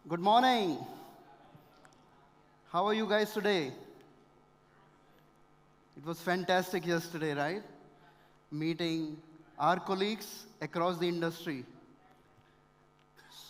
Good morning. How are you guys today? It was fantastic yesterday, right? Meeting our colleagues across the industry.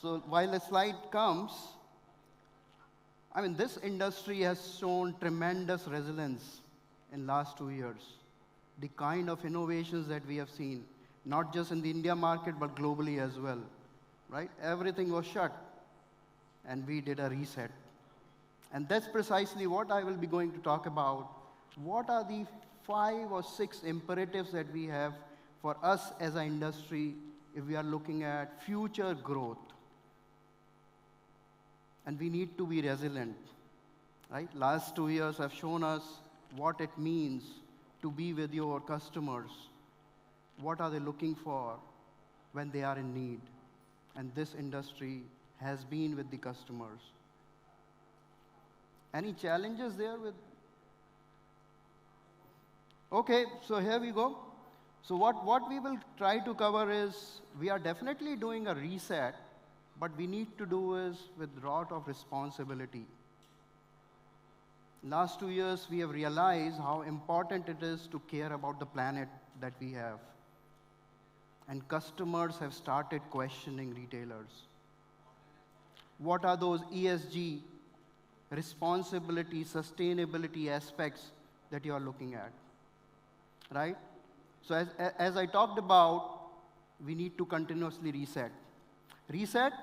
So while the slide comes, this industry has shown tremendous resilience in last 2 years. The kind of innovations that we have seen, not just in the India market, but globally as well, right? Everything was shut, and we did a reset. And that's precisely what I will be going to talk about. What are the 5 or 6 imperatives that we have for us as an industry if we are looking at future growth? And we need to be resilient, right? Last 2 years have shown us what it means to be with your customers. What are they looking for when they are in need? And this industry has been with the customers. Any challenges there with? Okay, so here we go. So what we will try to cover is, we are definitely doing a reset, but we need to do is with lot of responsibility. Last 2 years, we have realized how important it is to care about the planet that we have. And customers have started questioning retailers. What are those ESG, responsibility, sustainability aspects that you are looking at, right? So as I talked about, we need to continuously reset. Reset,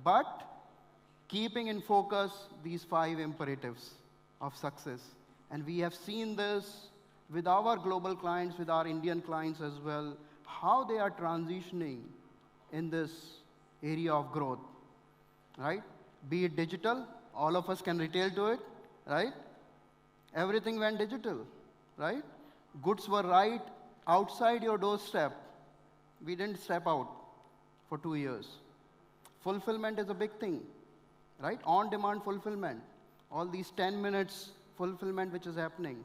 but keeping in focus these 5 imperatives of success. And we have seen this with our global clients, with our Indian clients as well, how they are transitioning in this area of growth, right? Be it digital, all of us can retail to it, right? Everything went digital, right? Goods were right outside your doorstep. We didn't step out for 2 years. Fulfillment is a big thing, right? On-demand fulfillment. All these 10 minutes fulfillment which is happening,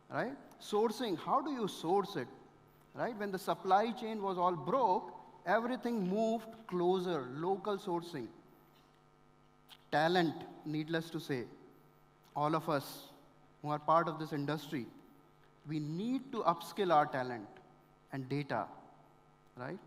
right? Sourcing, how do you source it, right? When the supply chain was all broke, everything moved closer, local sourcing. Talent, needless to say, all of us who are part of this industry, we need to upskill our talent and data, right?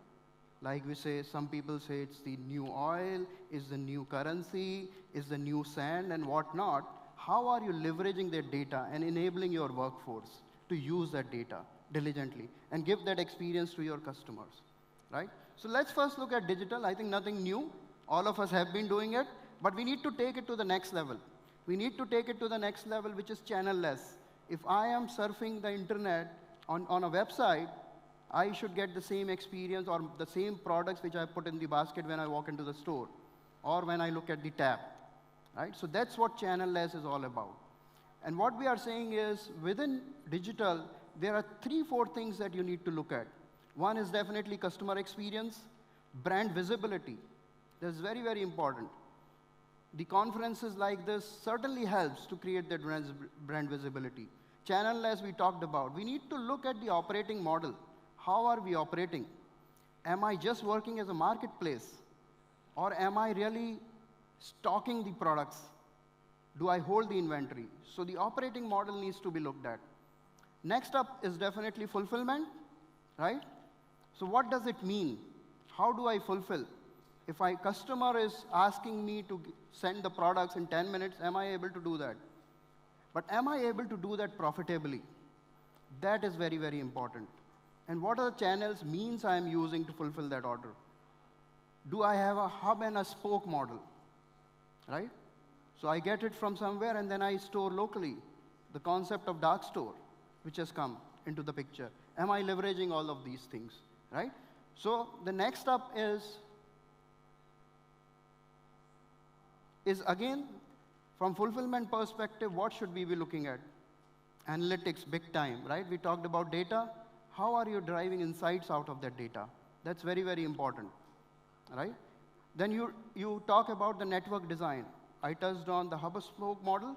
Like we say, some people say it's the new oil, is the new currency, is the new sand and whatnot. How are you leveraging that data and enabling your workforce to use that data diligently and give that experience to your customers, right? So let's first look at digital. I think nothing new. All of us have been doing it, but we need to take it to the next level. We need to take it to the next level, which is channel-less. If I am surfing the internet on a website, I should get the same experience or the same products which I put in the basket when I walk into the store or when I look at the tab, right? So that's what channel-less is all about. And what we are saying is, within digital, there are 3-4 things that you need to look at. One is definitely customer experience, brand visibility. That's very, very important. The conferences like this certainly helps to create that brand visibility. Channel-less we talked about. We need to look at the operating model. How are we operating? Am I just working as a marketplace? Or am I really stocking the products? Do I hold the inventory? So the operating model needs to be looked at. Next up is definitely fulfillment, right? So what does it mean? How do I fulfill? If my customer is asking me to send the products in 10 minutes, am I able to do that? But am I able to do that profitably? That is very, very important. And what are the channels, means I am using to fulfill that order? Do I have a hub and a spoke model, right? So I get it from somewhere and then I store locally. The concept of dark store, which has come into the picture. Am I leveraging all of these things, right? So the next up is again, from fulfillment perspective, what should we be looking at? Analytics, big time, right? We talked about data. How are you driving insights out of that data? That's very, very important, right? Then you talk about the network design. I touched on the hub-and-spoke model.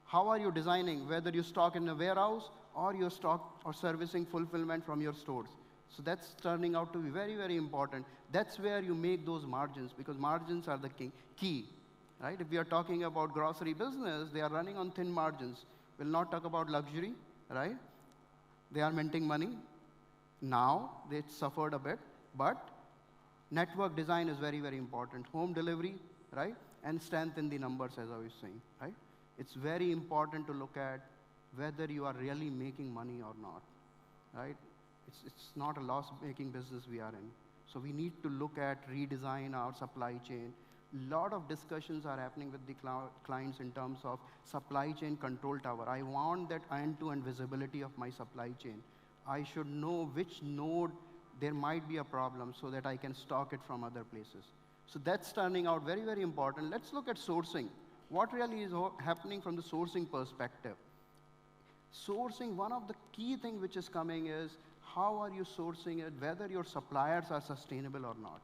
How are you designing, whether you stock in a warehouse or you stock or servicing fulfillment from your stores? So that's turning out to be very, very important. That's where you make those margins, because margins are the key, right? If we are talking about grocery business, they are running on thin margins. We'll not talk about luxury, right? They are minting money. Now, they suffered a bit, but network design is very, very important. Home delivery, right? And strength in the numbers, as I was saying, right? It's very important to look at whether you are really making money or not, right? It's not a loss-making business we are in. So we need to look at redesign our supply chain. A lot of discussions are happening with the clients in terms of supply chain control tower. I want that end-to-end visibility of my supply chain. I should know which node there might be a problem so that I can stock it from other places. So that's turning out very, very important. Let's look at sourcing. What really is happening from the sourcing perspective? Sourcing, one of the key things which is coming is, how are you sourcing it, whether your suppliers are sustainable or not.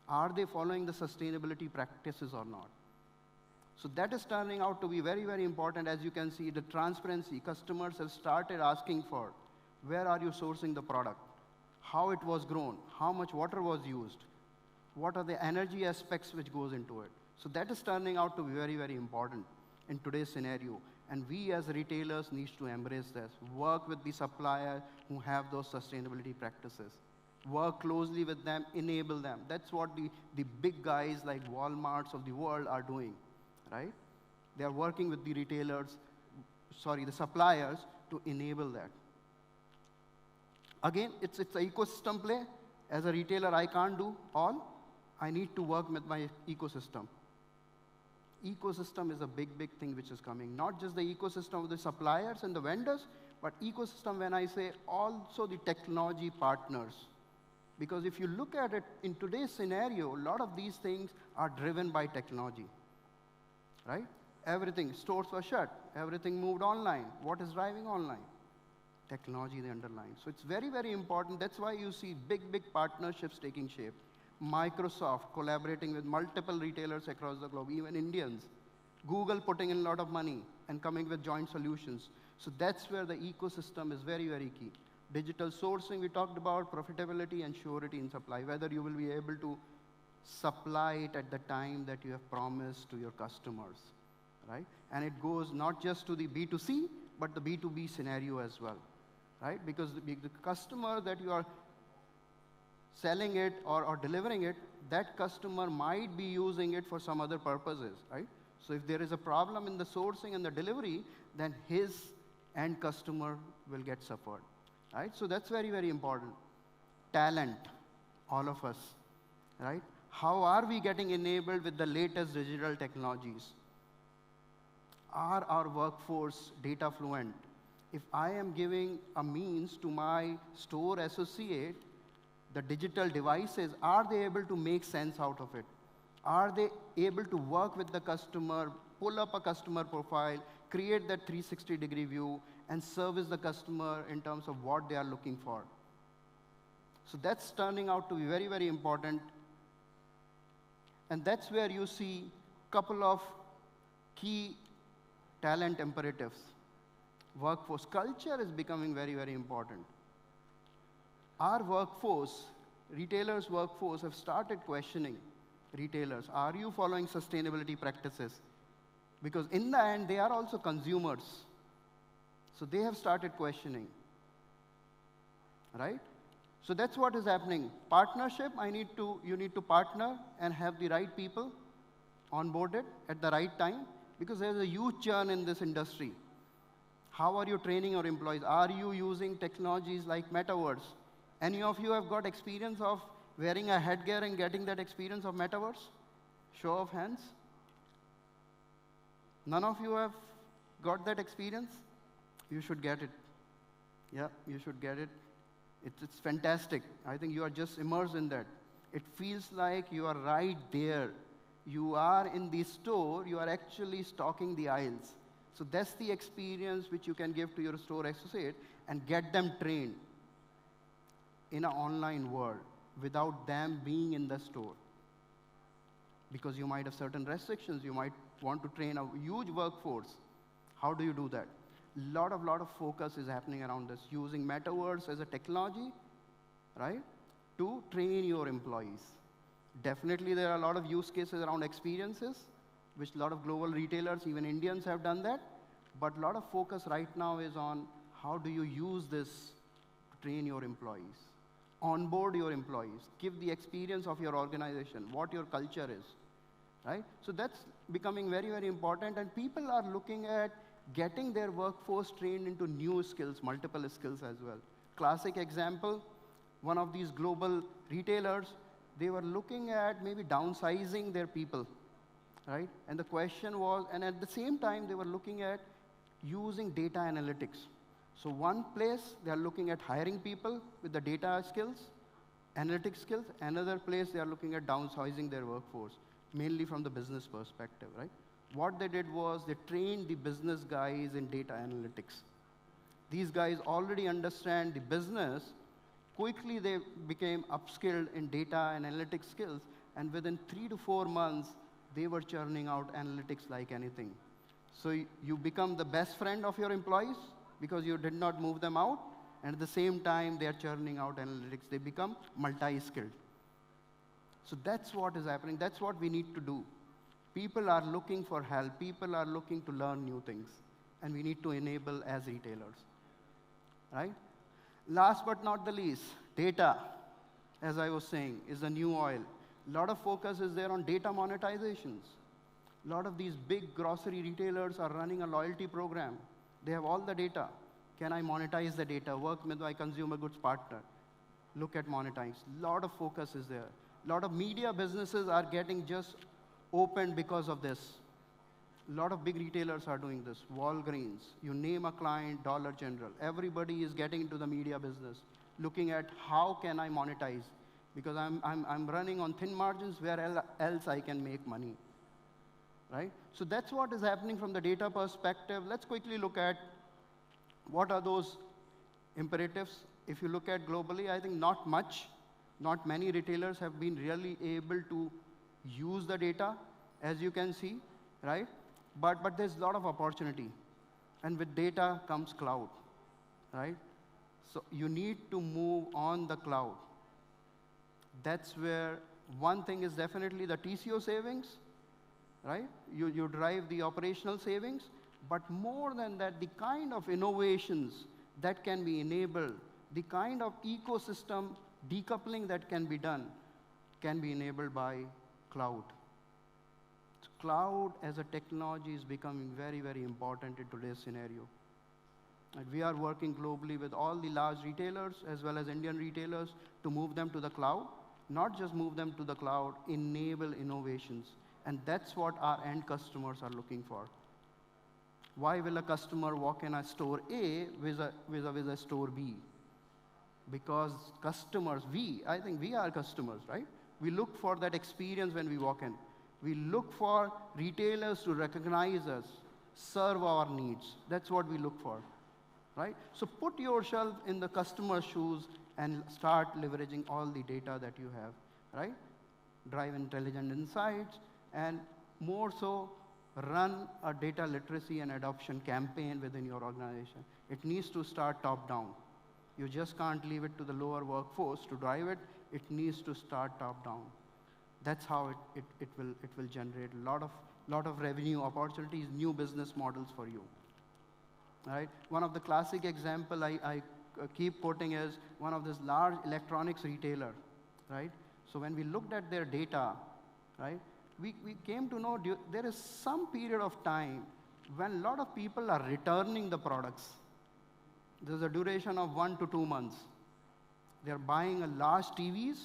Are they following the sustainability practices or not? So that is turning out to be very, very important. As you can see, the transparency, customers have started asking for, where are you sourcing the product? How it was grown? How much water was used? What are the energy aspects which goes into it? So that is turning out to be very, very important in today's scenario. And we as retailers need to embrace this. Work with the supplier who have those sustainability practices. Work closely with them, enable them. That's what the big guys like Walmarts of the world are doing, right? They are working with the retailers, the suppliers to enable that. Again, it's an ecosystem play. As a retailer, I can't do all. I need to work with my ecosystem. Ecosystem is a big, big thing which is coming. Not just the ecosystem of the suppliers and the vendors, but ecosystem when I say also the technology partners. Because if you look at it in today's scenario, a lot of these things are driven by technology, right? Everything, stores were shut, everything moved online. What is driving online? Technology, the underlying. So it's very, very important. That's why you see big, big partnerships taking shape. Microsoft collaborating with multiple retailers across the globe, even Indians. Google putting in a lot of money and coming with joint solutions. So that's where the ecosystem is very, very key. Digital sourcing, we talked about profitability and surety in supply, whether you will be able to supply it at the time that you have promised to your customers, right? And it goes not just to the B2C, but the B2B scenario as well, right? Because the customer that you are selling it or delivering it, that customer might be using it for some other purposes, right? So if there is a problem in the sourcing and the delivery, then his end customer will get suffered, right? So that's very, very important. Talent, all of us, right? How are we getting enabled with the latest digital technologies? Are our workforce data fluent? If I am giving a means to my store associate, the digital devices, are they able to make sense out of it? Are they able to work with the customer, pull up a customer profile, create that 360-degree view, and service the customer in terms of what they are looking for? So that's turning out to be very, very important. And that's where you see a couple of key talent imperatives. Workforce culture is becoming very, very important. Our workforce, retailers' workforce, have started questioning retailers. Are you following sustainability practices? Because in the end, they are also consumers. So they have started questioning, right? So that's what is happening. Partnership, you need to partner and have the right people onboarded at the right time, because there's a huge churn in this industry. How are you training your employees? Are you using technologies like metaverse? Any of you have got experience of wearing a headgear and getting that experience of metaverse? Show of hands. None of you have got that experience? You should get it. Yeah, you should get it. It's fantastic. I think you are just immersed in that. It feels like you are right there. You are in the store, you are actually stocking the aisles. So that's the experience which you can give to your store associate and get them trained in an online world without them being in the store. Because you might have certain restrictions, you might want to train a huge workforce. How do you do that? Lot of focus is happening around this, using metaverse as a technology, right? To train your employees. Definitely, there are a lot of use cases around experiences, which a lot of global retailers, even Indians, have done that. But a lot of focus right now is on how do you use this to train your employees, onboard your employees, give the experience of your organization, what your culture is, right? So that's becoming very, very important, and people are looking at getting their workforce trained into new skills, multiple skills as well. Classic example, one of these global retailers, they were looking at maybe downsizing their people, right? And the question was, and at the same time, they were looking at using data analytics. So one place, they are looking at hiring people with the data skills, analytics skills. Another place, they are looking at downsizing their workforce, mainly from the business perspective, right? What they did was they trained the business guys in data analytics. These guys already understand the business. Quickly, they became upskilled in data and analytics skills, and within 3 to 4 months, they were churning out analytics like anything. So you become the best friend of your employees because you did not move them out, and at the same time, they are churning out analytics. They become multi-skilled. So that's what is happening. That's what we need to do. People are looking for help. People are looking to learn new things, and we need to enable as retailers, right? Last but not the least, data, as I was saying, is the new oil. A lot of focus is there on data monetizations. A lot of these big grocery retailers are running a loyalty program. They have all the data. Can I monetize the data? Work with my consumer goods partner. Look at monetize. A lot of focus is there. A lot of media businesses are getting just opened because of this. A lot of big retailers are doing this. Walgreens, you name a client, Dollar General. Everybody is getting into the media business, looking at how can I monetize? Because I'm running on thin margins, where else I can make money, right? So that's what is happening from the data perspective. Let's quickly look at what are those imperatives. If you look at globally, I think not much, not many retailers have been really able to use the data, as you can see, right? But there's a lot of opportunity. And with data comes cloud, right? So you need to move on the cloud. That's where one thing is definitely the TCO savings, right? You drive the operational savings, but more than that, the kind of innovations that can be enabled, the kind of ecosystem decoupling that can be done, can be enabled by cloud. Cloud as a technology is becoming very, very important in today's scenario. And we are working globally with all the large retailers as well as Indian retailers to move them to the cloud. Not just move them to the cloud, enable innovations. And that's what our end customers are looking for. Why will a customer walk in a store A with a store B? Because customers, I think we are customers, right? We look for that experience when we walk in. We look for retailers to recognize us, serve our needs. That's what we look for, right? So put yourself in the customer's shoes and start leveraging all the data that you have, right? Drive intelligent insights, and more so, run a data literacy and adoption campaign within your organization. It needs to start top down. You just can't leave it to the lower workforce to drive it. It needs to start top down. That's how it will generate a lot of revenue opportunities, new business models for you. Right? One of the classic example I keep quoting is one of this large electronics retailer, right? So when we looked at their data, right, we came to know there is some period of time when a lot of people are returning the products. There's a duration of 1 to 2 months. They're buying a large TVs,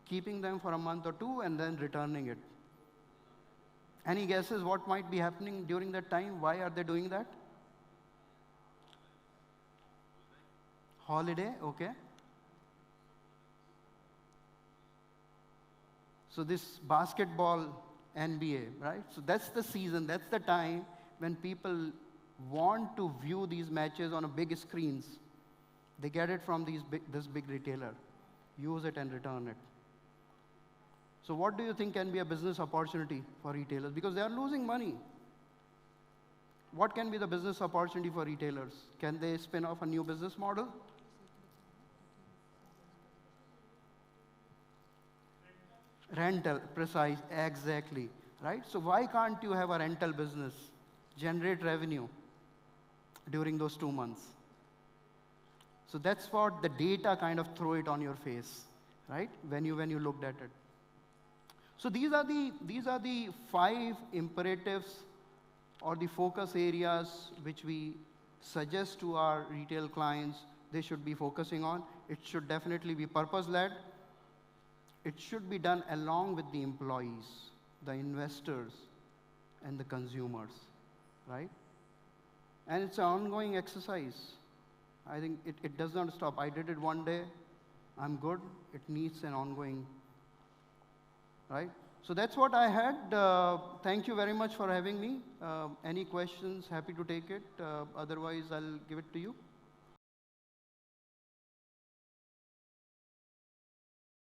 keeping them for a month or two, and then returning it. Any guesses what might be happening during that time? Why are they doing that? Holiday, okay. So this basketball, NBA, right? So that's the season, that's the time when people want to view these matches on a big screens. They get it from this big retailer, use it and return it. So what do you think can be a business opportunity for retailers? Because they are losing money. What can be the business opportunity for retailers? Can they spin off a new business model? Rental, precise, exactly, right? So why can't you have a rental business, generate revenue during those 2 months? So that's what the data kind of throw it on your face, right? When you looked at it. So these are the 5 imperatives or the focus areas which we suggest to our retail clients they should be focusing on. It should definitely be purpose-led. It should be done along with the employees, the investors, and the consumers, right? And it's an ongoing exercise. I think it does not stop. I did it one day, I'm good. It needs an ongoing, right? So that's what I had. Thank you very much for having me. Any questions, happy to take it. Otherwise, I'll give it to you.